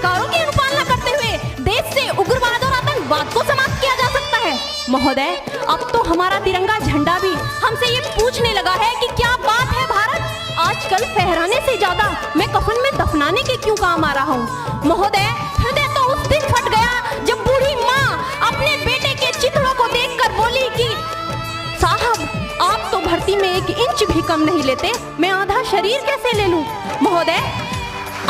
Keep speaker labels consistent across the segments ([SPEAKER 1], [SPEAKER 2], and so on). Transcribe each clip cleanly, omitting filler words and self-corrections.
[SPEAKER 1] मानवाधिकारों की अनुपालना करते हुए देश से उग्रवाद और आतंकवाद को समाप्त किया जा सकता है। महोदय, अब तो हमारा तिरंगा झंडा भी हमसे ये पूछने लगा है कि क्या बात है भारत, आजकल फहराने से ज्यादा मैं कफन में दफनाने के क्यों काम आ रहा हूँ। महोदय, हृदय तो उस दिन फट गया जब बूढ़ी माँ अपने बेटे के चित्रों को देखकर बोली कि साहब, आप तो भर्ती में 1 इंच भी कम नहीं लेते, मैं आधा शरीर कैसे ले लूं। महोदय,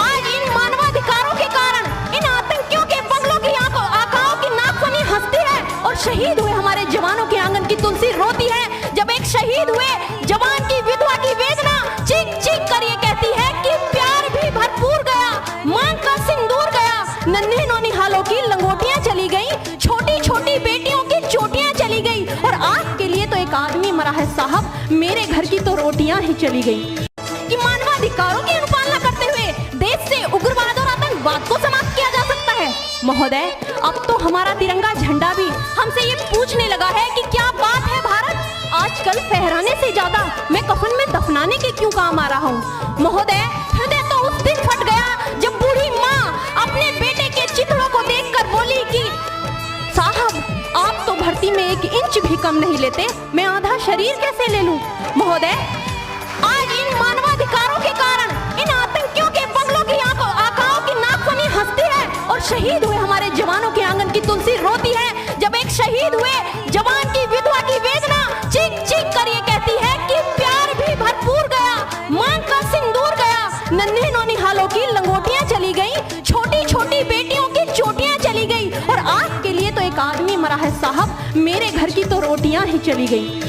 [SPEAKER 1] आज इन मानवाधिकारों के कारण इन आतंकियों के बंगलों की आकाओं की नाकफनी हंसती है और शहीद हुए हमारे जवानों के आंगन की तुलसी रोती है। जब एक शहीद हुए जवान की विधवा की वेदना चीख चीख कर ये कहती है कि प्यार भी भरपूर गया, मांग का सिंदूर गया, नन्हे नौनिहालों की लंगोटियां चली गई, छोटी छोटी बेटियों की चोटियां चली गई और आग के लिए तो एक आदमी मरा है साहब, मेरे घर की तो रोटियां ही चली गई। कि मानवाधिकारों की अनुपालना करते हुए देश से उग्रवाद और आतंकवाद को समाप्त किया जा सकता है। महोदय, अब तो हमारा तिरंगा झंडा भी हमसे ये पूछने लगा है कि क्या बात है भारत, आजकल फहराने से ज्यादा मैं कफन में दफनाने के क्यों काम आ रहा हूँ। महोदय, हृदय तो उस दिन फट गया जब बूढ़ी माँ अपने बेटे के चित्रों को देखकर बोली कि साहब, आप तो भर्ती में 1 इंच भी कम नहीं लेते, मैं आधा शरीर कैसे ले लूं। महोदय, आज इन मानवाधिकारों के कारण इन आतंकियों के बंगलों की आकाओं की नाकफनी हंसती है और शहीद हुए हमारे जवानों के आंगन की तुलसी रोती है। जब एक शहीद हुए जवान की विधवा की वेदना चीख चीख कर ये कहती है कि प्यार भी भरपूर गया, मांग का सिंदूर गया, नन्हे नौनिहालों की लंगोटियां चली गई, छोटी छोटी बेटियों की चोटियां चली गई और आग के लिए तो एक आदमी मरा है साहब, मेरे घर की तो रोटियां ही चली गई।